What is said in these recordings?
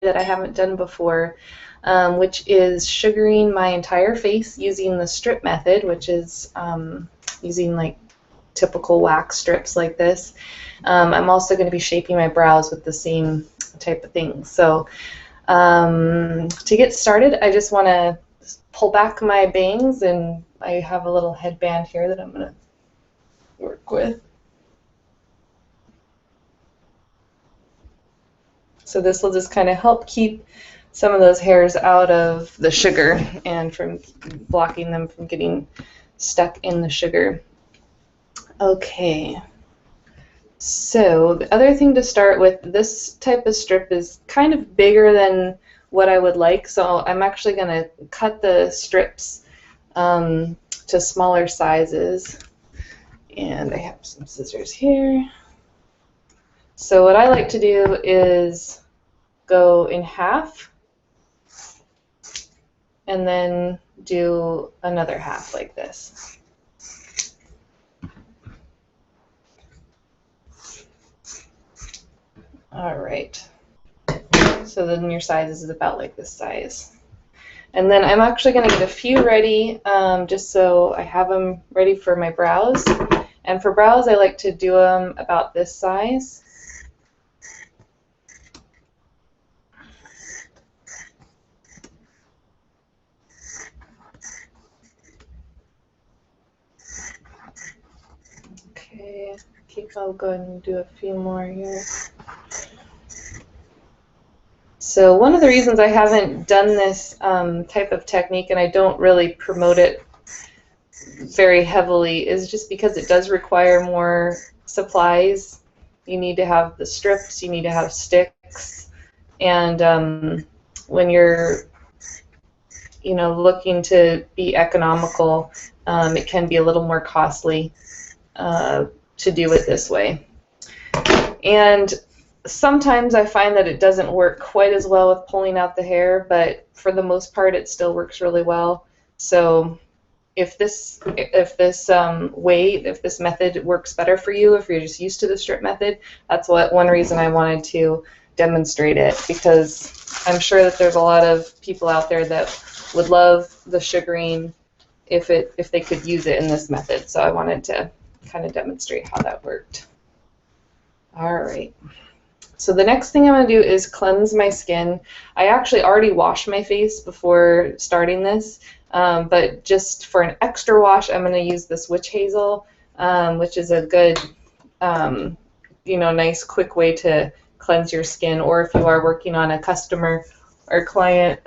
that I haven't done before, which is sugaring my entire face using the strip method, which is using like typical wax strips like this. I'm also going to be shaping my brows with the same type of thing. So to get started, I just want to pull back my bangs, and I have a little headband here that I'm going to work with. So this will just kind of help keep some of those hairs out of the sugar and from blocking them from getting stuck in the sugar. Okay, so the other thing to start with, this type of strip is kind of bigger than what I would like, so I'm actually going to cut the strips to smaller sizes. And I have some scissors here. So what I like to do is go in half and then do another half like this. All right. So then your size is about like this size. And then I'm actually going to get a few ready just so I have them ready for my brows. And for brows, I like to do them about this size. Okay, I'll go ahead and do a few more here. So one of the reasons I haven't done this type of technique, and I don't really promote it very heavily, is just because it does require more supplies. You need to have the strips, you need to have sticks, and when you're looking to be economical, it can be a little more costly to do it this way. And sometimes I find that it doesn't work quite as well with pulling out the hair, but for the most part it still works really well. So if this method works better for you, if you're just used to the strip method, that's one reason I wanted to demonstrate it, because I'm sure that there's a lot of people out there that would love the sugaring if they could use it in this method. So I wanted to kind of demonstrate how that worked. All right. So the next thing I'm going to do is cleanse my skin. I actually already washed my face before starting this, but just for an extra wash, I'm going to use this witch hazel, which is a good, nice quick way to cleanse your skin. Or if you are working on a customer or client,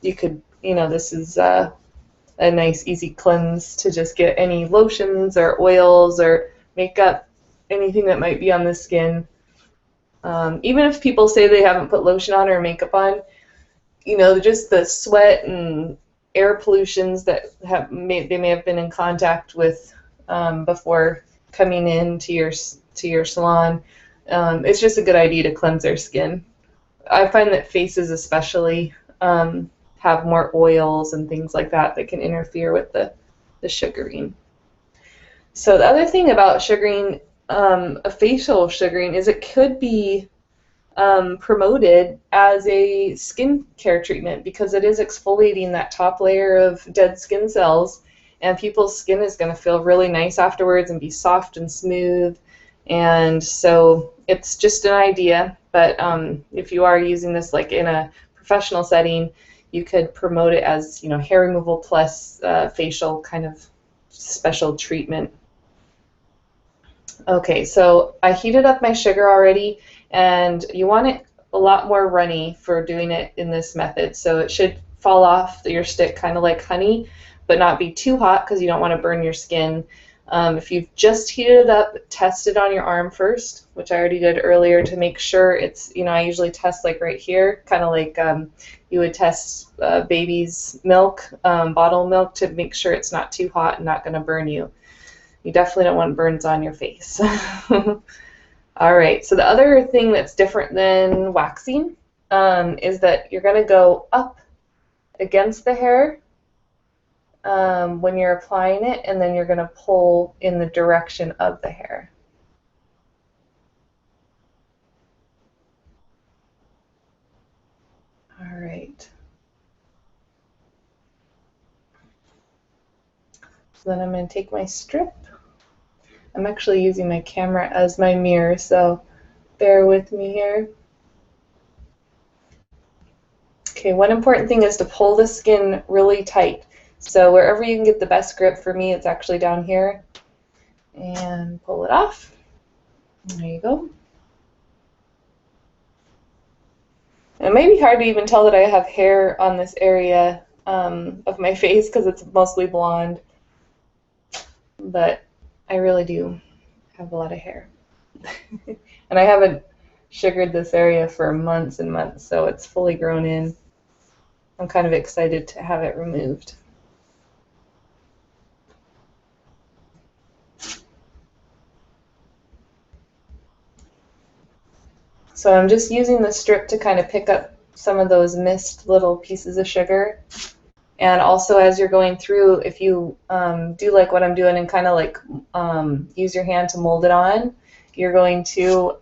you could, this is a nice easy cleanse to just get any lotions or oils or makeup, anything that might be on the skin. Even if people say they haven't put lotion on or makeup on, just the sweat and air pollutions that they may have been in contact with before coming in to your salon, it's just a good idea to cleanse their skin. I find that faces especially have more oils and things like that can interfere with the sugaring. So the other thing about sugaring, a facial sugaring, is it could be promoted as a skincare treatment, because it is exfoliating that top layer of dead skin cells, and people's skin is going to feel really nice afterwards and be soft and smooth. And so it's just an idea, but if you are using this like in a professional setting, you could promote it as hair removal plus facial kind of special treatment. Okay, so I heated up my sugar already, and you want it a lot more runny for doing it in this method. So it should fall off your stick kind of like honey, but not be too hot because you don't want to burn your skin. If you've just heated it up, test it on your arm first, which I already did earlier, to make sure it's, I usually test like right here, kind of like you would test baby's milk, bottle milk, to make sure it's not too hot and not going to burn you. You definitely don't want burns on your face. All right, so the other thing that's different than waxing is that you're going to go up against the hair when you're applying it, and then you're going to pull in the direction of the hair. So then I'm going to take my strip. I'm actually using my camera as my mirror, so bear with me here. Okay, one important thing is to pull the skin really tight. So wherever you can get the best grip, for me it's actually down here. And pull it off. There you go. It may be hard to even tell that I have hair on this area of my face because it's mostly blonde, but I really do have a lot of hair. And I haven't sugared this area for months and months, so it's fully grown in. I'm kind of excited to have it removed. So I'm just using the strip to kind of pick up some of those missed little pieces of sugar. And also as you're going through, if you do like what I'm doing and kind of like use your hand to mold it on, you're going to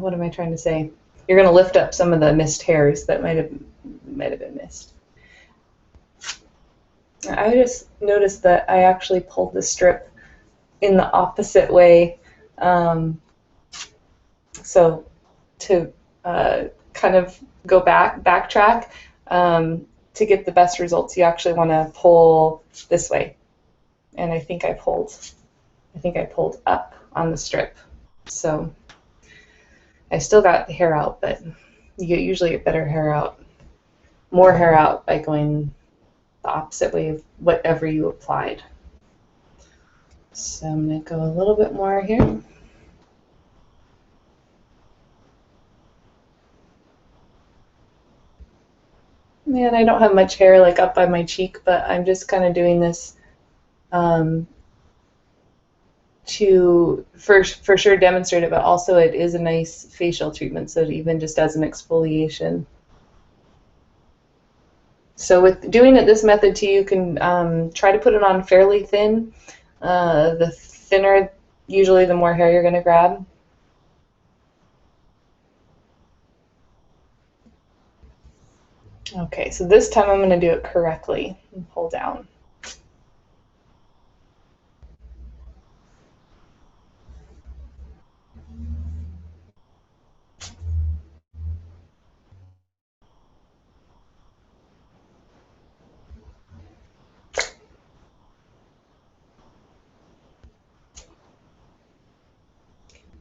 what am I trying to say? You're going to lift up some of the missed hairs that might have been missed. I just noticed that I actually pulled the strip in the opposite way. So to kind of go backtrack to get the best results, you actually want to pull this way. And I think I pulled up on the strip. So I still got the hair out, but you usually get better hair out, more hair out by going the opposite way of whatever you applied. So I'm going to go a little bit more here. Man, I don't have much hair like up by my cheek, but I'm just kind of doing this to for sure demonstrate it, but also it is a nice facial treatment, so even just as an exfoliation. So with doing it this method too, you can try to put it on fairly thin. The thinner, usually the more hair you're going to grab. Okay, so this time I'm going to do it correctly and pull down.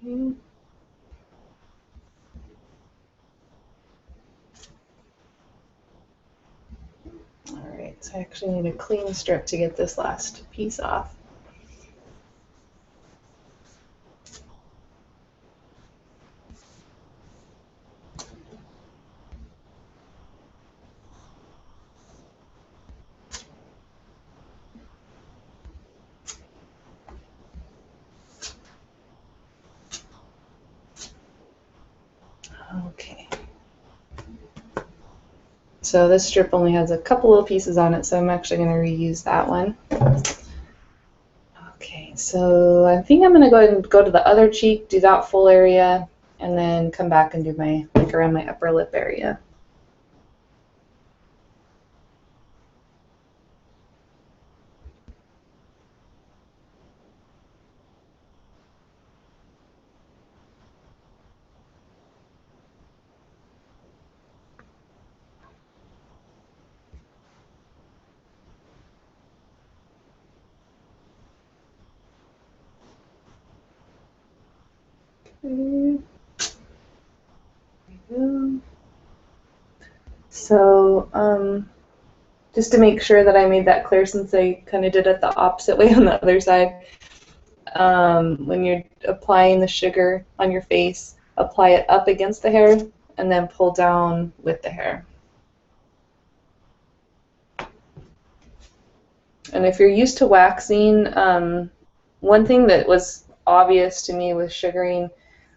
Okay. Alright, so I actually need a clean strip to get this last piece off. Okay. So this strip only has a couple little pieces on it, so I'm actually going to reuse that one. Okay, so I think I'm going to go ahead and go to the other cheek, do that full area, and then come back and do my, like around my upper lip area. Okay. There we go. So, just to make sure that I made that clear, since I kind of did it the opposite way on the other side, when you're applying the sugar on your face, apply it up against the hair and then pull down with the hair. And if you're used to waxing, one thing that was obvious to me with sugaring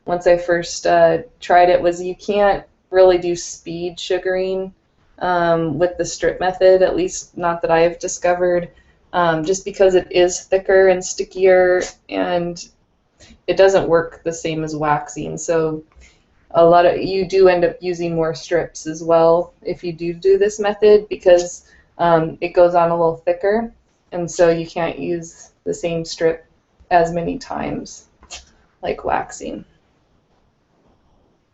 once I first tried it was you can't really do speed sugaring with the strip method, at least not that I've discovered, just because it is thicker and stickier and it doesn't work the same as waxing. So you do end up using more strips as well if you do this method, because it goes on a little thicker, and so you can't use the same strip as many times like waxing.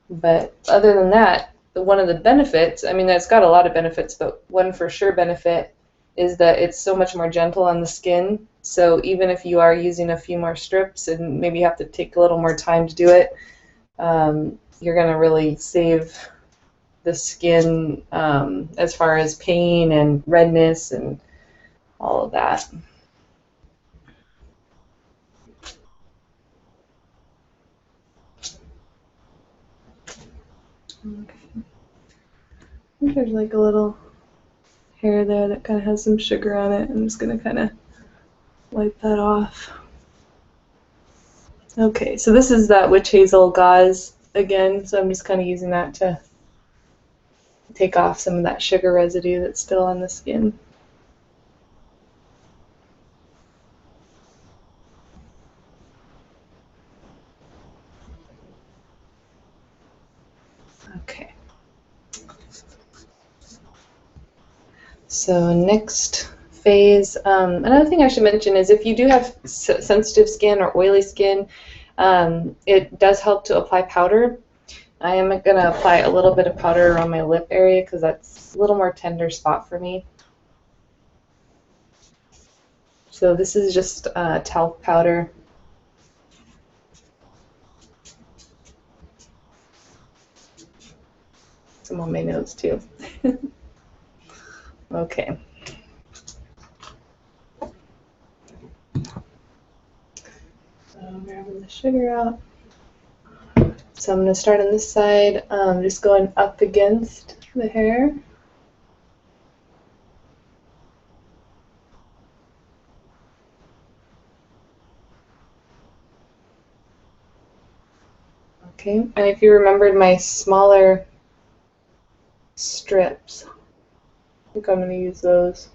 But other than that, one of the benefits, I mean, it's got a lot of benefits, but one for sure benefit is that it's so much more gentle on the skin. So even if you are using a few more strips and maybe have to take a little more time to do it, you're going to really save the skin as far as pain and redness and all of that. Okay. I think there's like a little hair there that kind of has some sugar on it. I'm just going to kind of wipe that off. Okay, so this is that witch hazel gauze again, so I'm just kind of using that to take off some of that sugar residue that's still on the skin. Okay. So next phase, another thing I should mention is if you do have sensitive skin or oily skin, it does help to apply powder. I am going to apply a little bit of powder around my lip area because that's a little more tender spot for me. So this is just talc powder. Some on my nose too. Okay. So I'm grabbing the sugar out. So I'm going to start on this side, just going up against the hair. Okay, and if you remembered my smaller strips, I think I'm going to use those.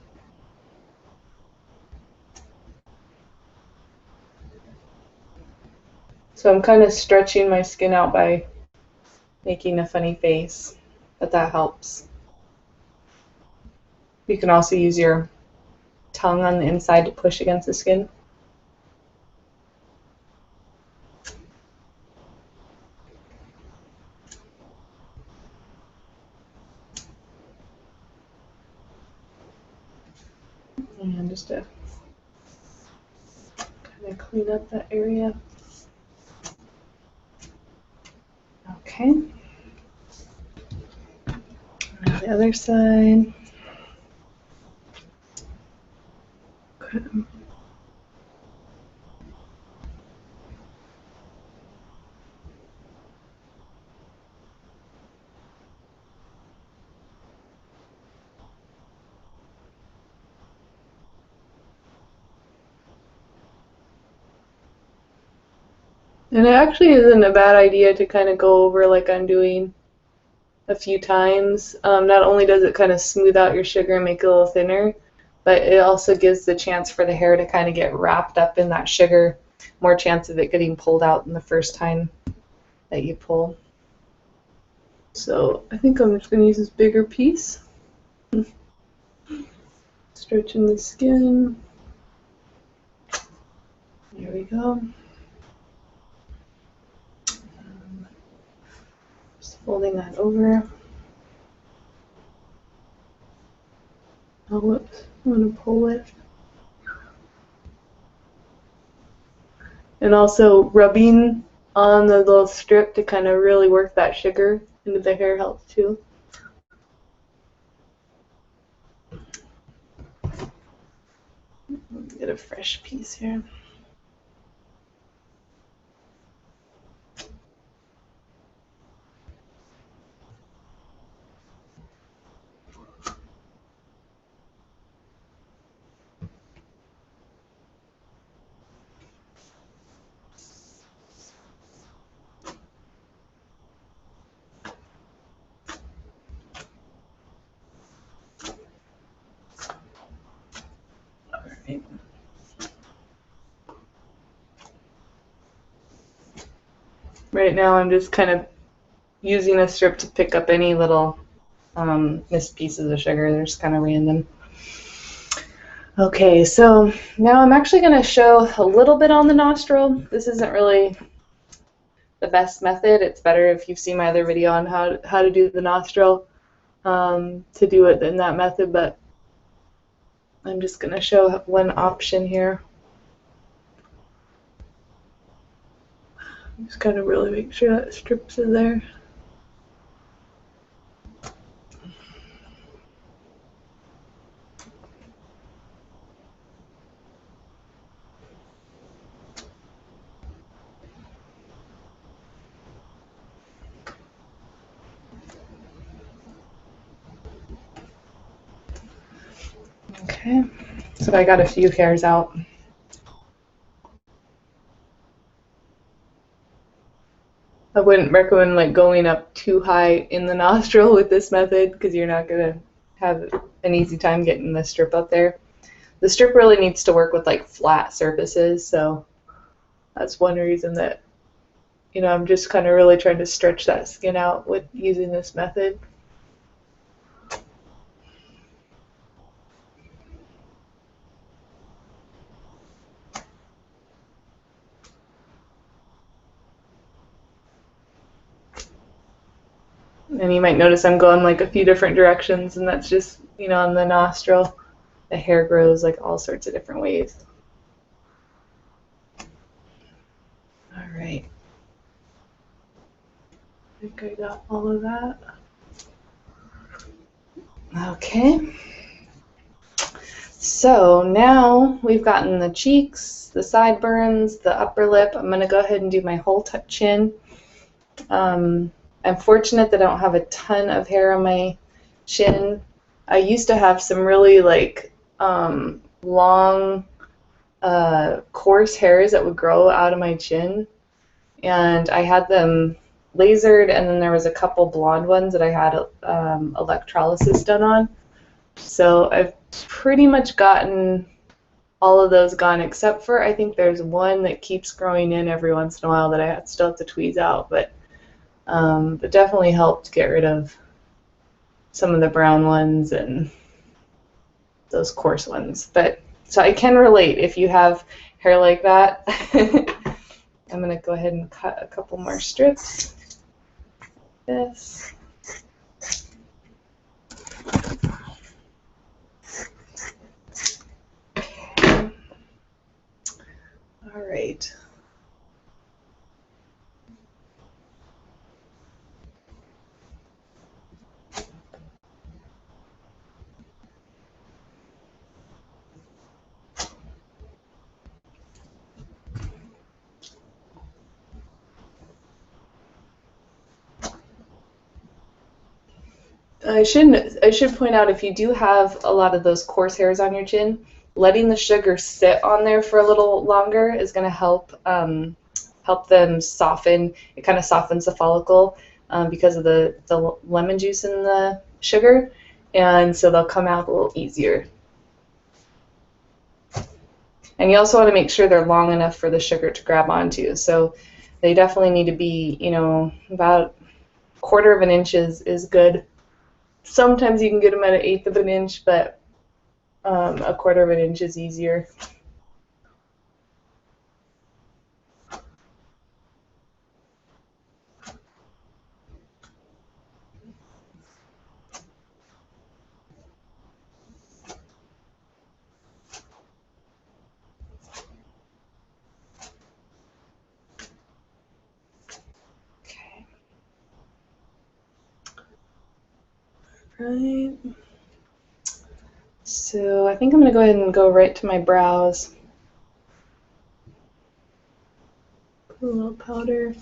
So I'm kind of stretching my skin out by making a funny face, but that helps. You can also use your tongue on the inside to push against the skin. And just to kind of clean up that area. Okay. Now the other side. Okay. And it actually isn't a bad idea to kind of go over like I'm doing a few times. Not only does it kind of smooth out your sugar and make it a little thinner, but it also gives the chance for the hair to kind of get wrapped up in that sugar, more chance of it getting pulled out than the first time that you pull. So I think I'm just going to use this bigger piece. Stretching the skin. There we go. Just folding that over. Oh, whoops. I'm going to pull it. And also rubbing on the little strip to kind of really work that sugar into the hair helps too. Get a fresh piece here. Right now I'm just kind of using a strip to pick up any little missed pieces of sugar. They're just kind of random. Okay, so now I'm actually going to show a little bit on the nostril. This isn't really the best method. It's better if you've seen my other video on how to do the nostril to do it in that method, but I'm just going to show one option here. Just kind of really make sure that strips in there. Okay, so I got a few hairs out. I wouldn't recommend like going up too high in the nostril with this method because you're not going to have an easy time getting the strip up there. The strip really needs to work with like flat surfaces, so that's one reason that, you know, I'm just kind of really trying to stretch that skin out with using this method. And you might notice I'm going like a few different directions, and that's just, you know, on the nostril, the hair grows like all sorts of different ways. All right. I think I got all of that. Okay. So now we've gotten the cheeks, the sideburns, the upper lip. I'm going to go ahead and do my whole chin. I'm fortunate that I don't have a ton of hair on my chin. I used to have some really like long, coarse hairs that would grow out of my chin, and I had them lasered, and then there was a couple blonde ones that I had electrolysis done on. So I've pretty much gotten all of those gone, except for I think there's one that keeps growing in every once in a while that I still have to tweeze out, but definitely helped get rid of some of the brown ones and those coarse ones. But so I can relate if you have hair like that. I'm going to go ahead and cut a couple more strips. This. Okay. All right. I should point out, if you do have a lot of those coarse hairs on your chin, letting the sugar sit on there for a little longer is going to help help them soften. It kind of softens the follicle because of the lemon juice in the sugar, and so they'll come out a little easier. And you also want to make sure they're long enough for the sugar to grab onto. So they definitely need to be, you know, about 1/4 of an inch is good. Sometimes you can get them at 1/8 of an inch, but 1/4 of an inch is easier. Okay. Right. So I think I'm going to go ahead and go right to my brows. Put a little powder.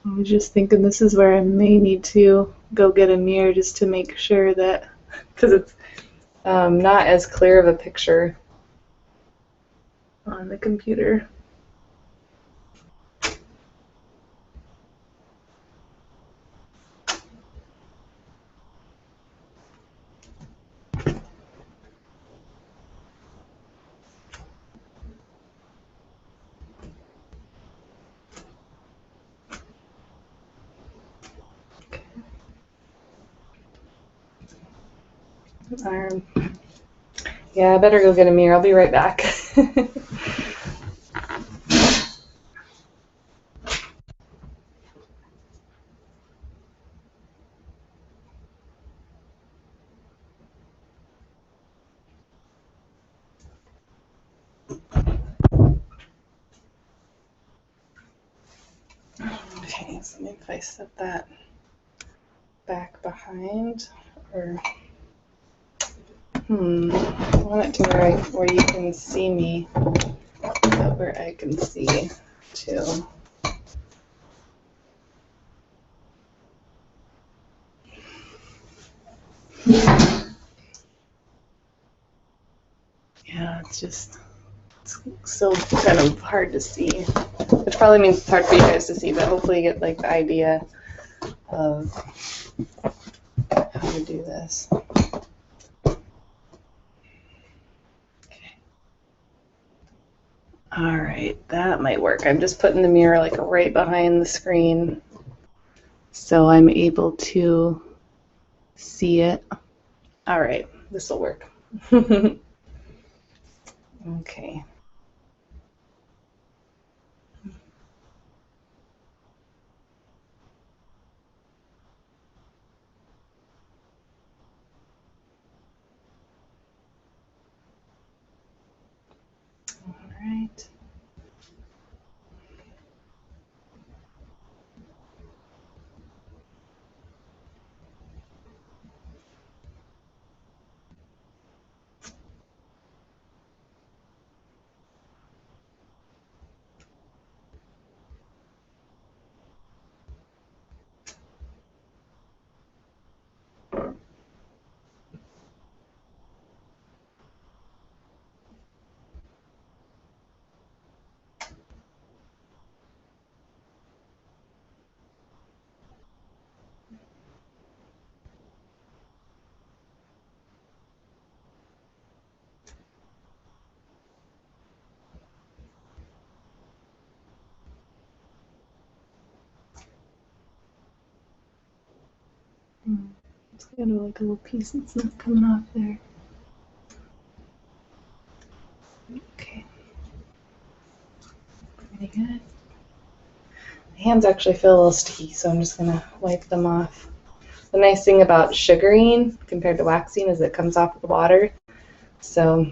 I was just thinking this is where I may need to go get a mirror just to make sure that, because it's not as clear of a picture. on the computer. Yeah, I better go get a mirror. I'll be right back. Okay, so maybe if I set that back behind, or I want it to where you can see me, but where I can see too. Yeah, it's so kind of hard to see. Which probably means it's hard for you guys to see, but hopefully you get like the idea of how to do this. Okay. All right, that might work. I'm just putting the mirror like right behind the screen so I'm able to see it. All right, this will work. Okay. All right. It's kind of like a little piece that's not coming off there. Okay. Pretty good. My hands actually feel a little sticky, so I'm just gonna wipe them off. The nice thing about sugaring compared to waxing is it comes off with the water. So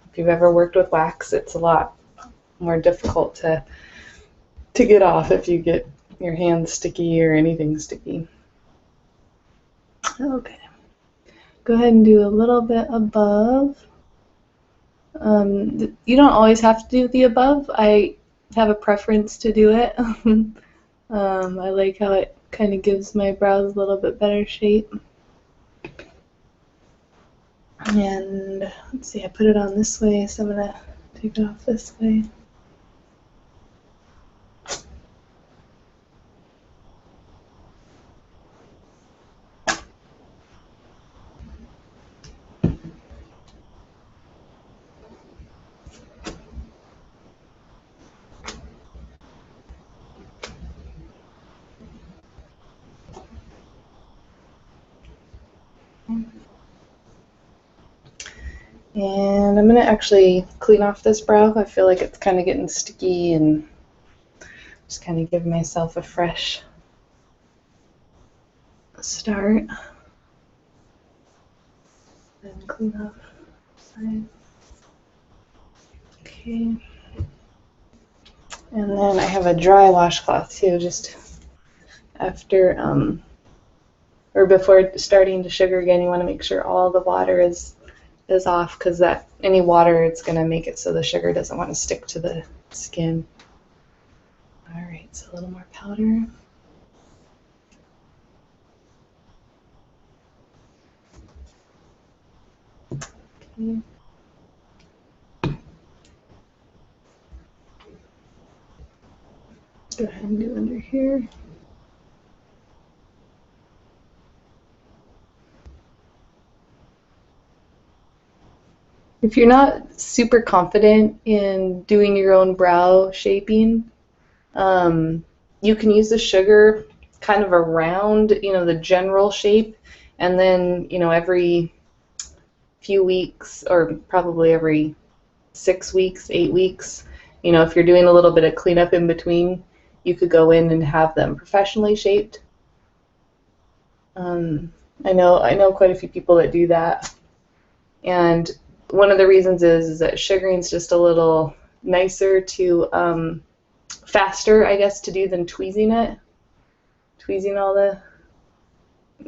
if you've ever worked with wax, it's a lot more difficult to get off if you get your hands sticky or anything sticky. Okay. Go ahead and do a little bit above. You don't always have to do the above. I have a preference to do it. I like how it kind of gives my brows a little bit better shape. And let's see, I put it on this way, so I'm going to take it off this way. And I'm going to actually clean off this brow. I feel like it's kind of getting sticky, and just kind of give myself a fresh start. Then clean off the side. Okay. And then I have a dry washcloth too, just after or before starting to sugar again. You want to make sure all the water is off, because that any water, it's going to make it so the sugar doesn't want to stick to the skin. All right, so a little more powder. Okay. Go ahead and do under here. If you're not super confident in doing your own brow shaping, you can use the sugar kind of around, the general shape, and then, every few weeks, or probably every 6 weeks, 8 weeks, if you're doing a little bit of cleanup in between, you could go in and have them professionally shaped. I know quite a few people that do that, and one of the reasons is that sugaring is just a little nicer to, faster, I guess, to do than tweezing it, tweezing all the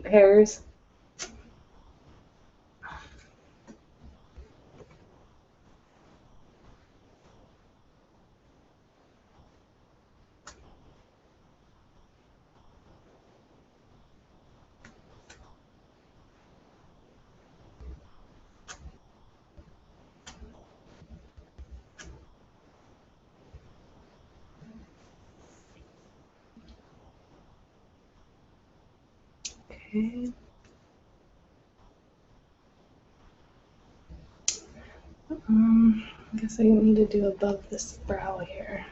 hairs. Okay. I guess I need to do above this brow here.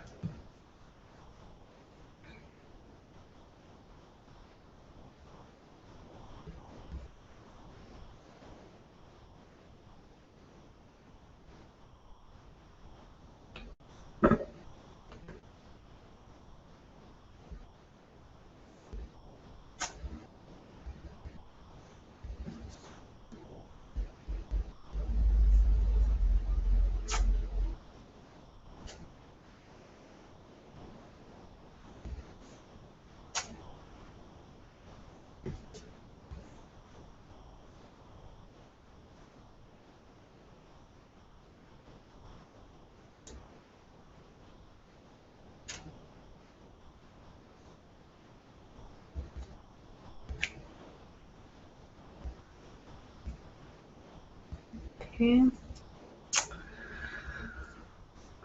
Okay.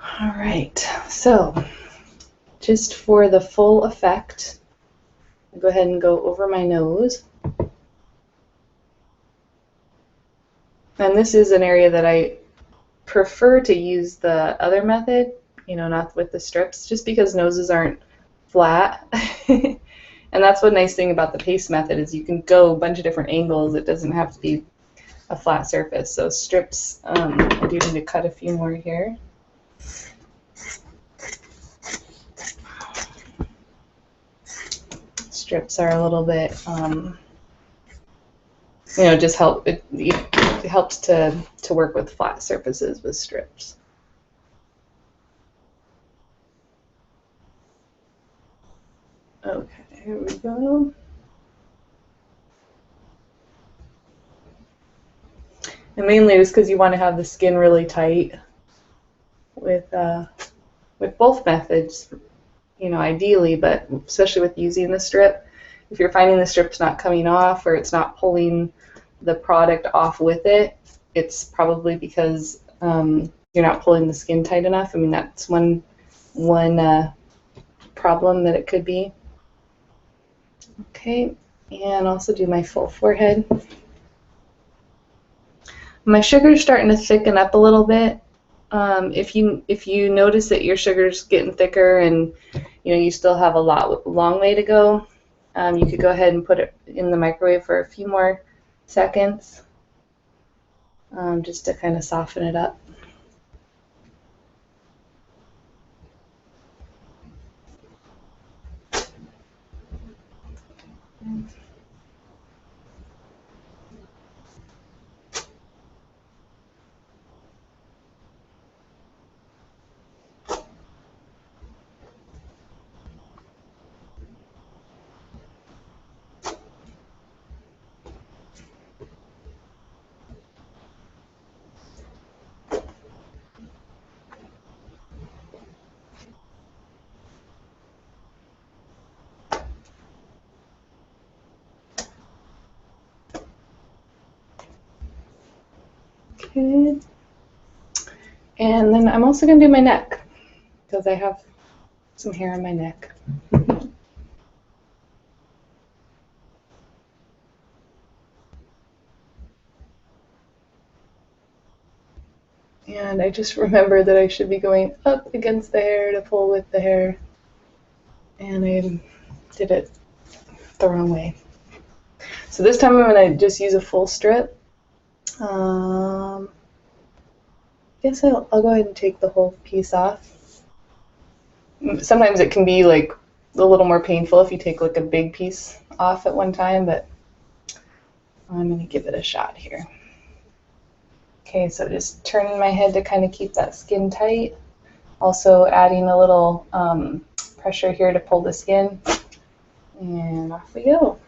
All right, so just for the full effect, I'll go ahead and go over my nose. And this is an area that I prefer to use the other method, not with the strips, just because noses aren't flat. And that's one nice thing about the paste method is you can go a bunch of different angles. It doesn't have to be a flat surface. So strips, I do need to cut a few more here. Strips are a little bit, just help. It helps to work with flat surfaces with strips. Okay, here we go. And mainly just because you want to have the skin really tight with both methods, ideally, but especially with using the strip. If you're finding the strip's not coming off or it's not pulling the product off with it, it's probably because you're not pulling the skin tight enough. I mean, that's one problem that it could be. Okay, and also do my full forehead. My sugar's starting to thicken up a little bit. If you notice that your sugar's getting thicker and you still have a long way to go, you could go ahead and put it in the microwave for a few more seconds, just to kind of soften it up. Okay. And then I'm also going to do my neck because I have some hair on my neck. And I just remember that I should be going up against the hair to pull with the hair, and I did it the wrong way. So this time I'm going to just use a full strip. I guess I'll go ahead and take the whole piece off. Sometimes it can be like a little more painful if you take like a big piece off at one time, but I'm going to give it a shot here. Okay, so just turning my head to kind of keep that skin tight. Also adding a little pressure here to pull the skin. And off we go.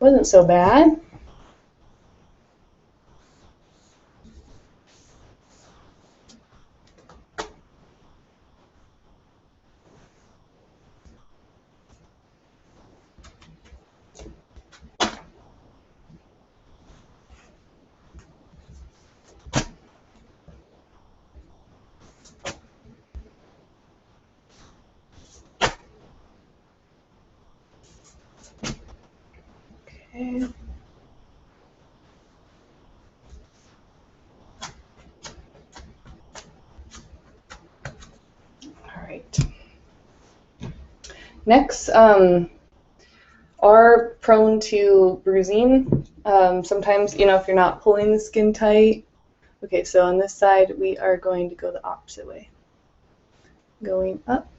Wasn't so bad. Okay. All right. Next, are prone to bruising. Sometimes, if you're not pulling the skin tight. Okay, so on this side, we are going to go the opposite way. Going up.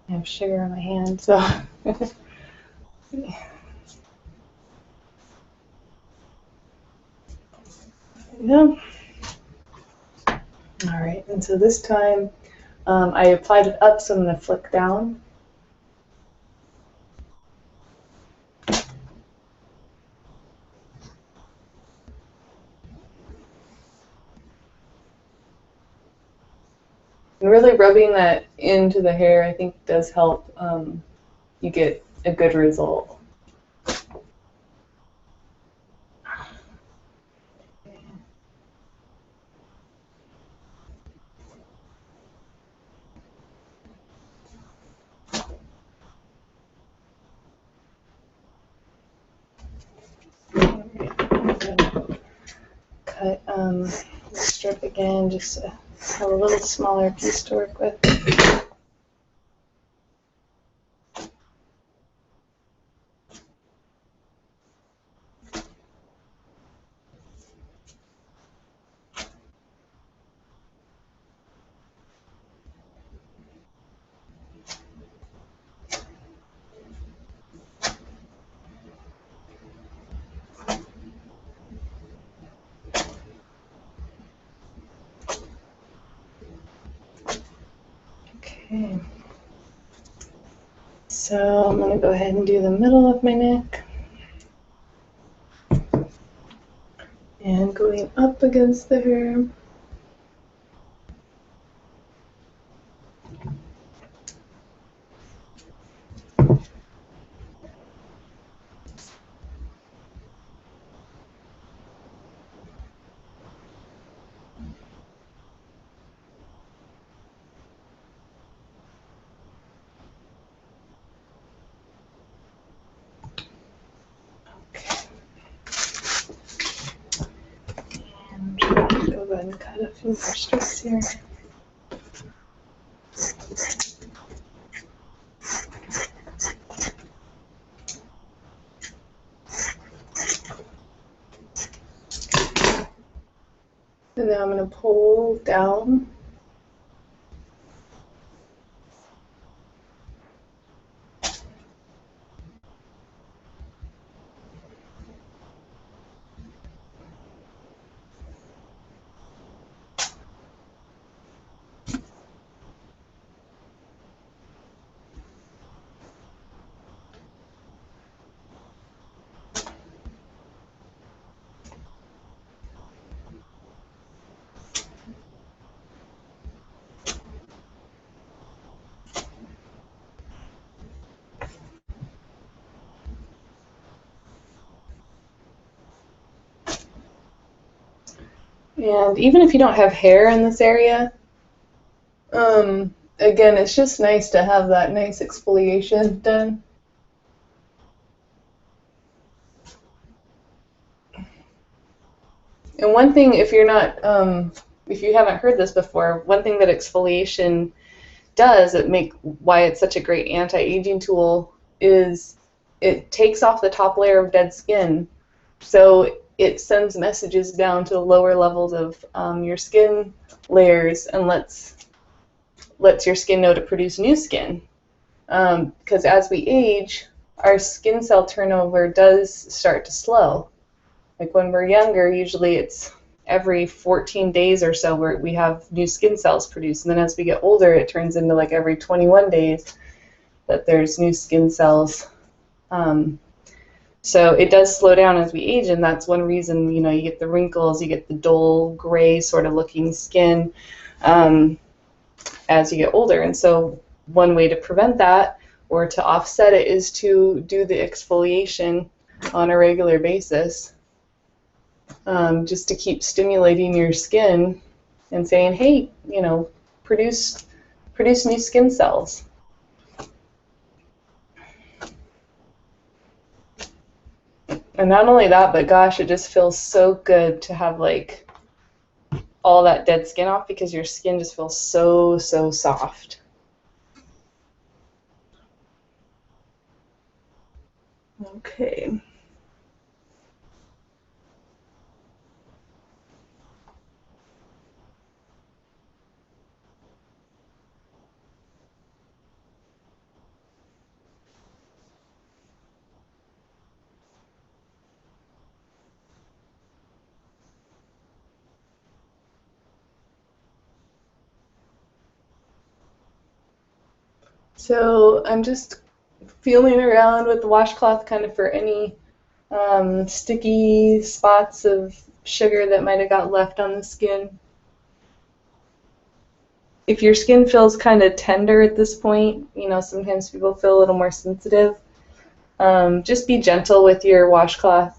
I have sugar on my hand, so. Yeah. All right, and so this time I applied it up, so I'm going to flick down. And really rubbing that into the hair, I think, does help you get a good result. Cut the strip again, just to have a little smaller piece to work with. Okay, so I'm going to go ahead and do the middle of my neck. And going up against the hair. Go ahead and cut a few more strips here. And now I'm going to pull down. And even if you don't have hair in this area, again, it's just nice to have that nice exfoliation done. And one thing, if you're not, if you haven't heard this before, one thing that exfoliation does, why it's such a great anti-aging tool, is it takes off the top layer of dead skin. So it sends messages down to the lower levels of your skin layers and lets your skin know to produce new skin. Because as we age, our skin cell turnover does start to slow. Like when we're younger, usually it's every 14 days or so where we have new skin cells produced. And then as we get older, it turns into like every 21 days that there's new skin cells. So it does slow down as we age, and that's one reason, you get the wrinkles, you get the dull gray sort of looking skin as you get older. And so one way to prevent that or to offset it is to do the exfoliation on a regular basis. Just to keep stimulating your skin and saying, hey, produce new skin cells. And not only that, but gosh, it just feels so good to have like all that dead skin off, because your skin just feels so soft. Okay. So I'm just feeling around with the washcloth kind of for any sticky spots of sugar that might have got left on the skin. If your skin feels kind of tender at this point, sometimes people feel a little more sensitive, just be gentle with your washcloth.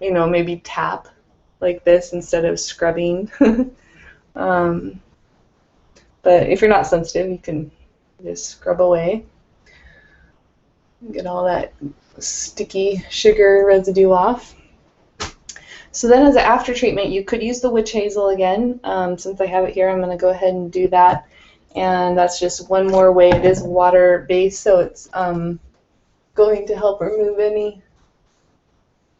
Maybe tap like this instead of scrubbing. But if you're not sensitive, you can just scrub away. Get all that sticky sugar residue off. So then as an after treatment, you could use the witch hazel again. Since I have it here, I'm going to go ahead and do that. And that's just one more way. It is water-based, so it's going to help remove any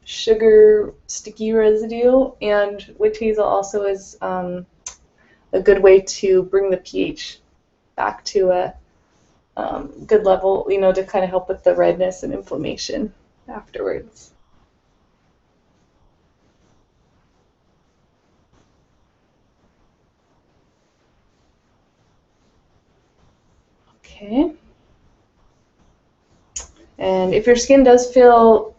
sugar sticky residue. And witch hazel also is a good way to bring the pH back to a good level, to kind of help with the redness and inflammation afterwards. Okay. And if your skin does feel,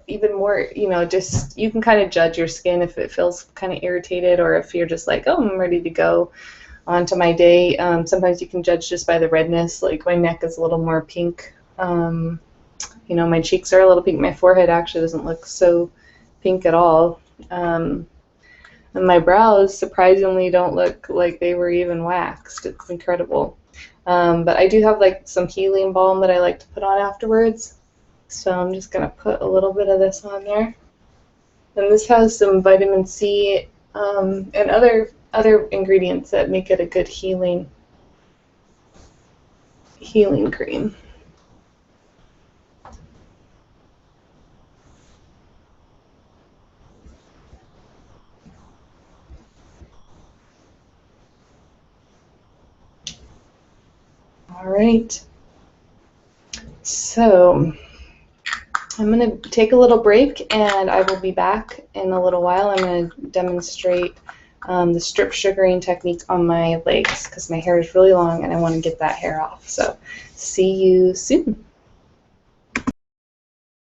even more, just, you can kind of judge your skin if it feels kind of irritated, or if you're just like, oh, I'm ready to go on to my day. Sometimes you can judge just by the redness. Like my neck is a little more pink. My cheeks are a little pink. My forehead actually doesn't look so pink at all. And my brows surprisingly don't look like they were even waxed. It's incredible. But I do have like some healing balm that I like to put on afterwards. So I'm just going to put a little bit of this on there. And this has some vitamin C and other ingredients that make it a good healing cream. All right. So I'm going to take a little break, and I will be back in a little while. I'm going to demonstrate the strip sugaring technique on my legs because my hair is really long and I want to get that hair off. So see you soon.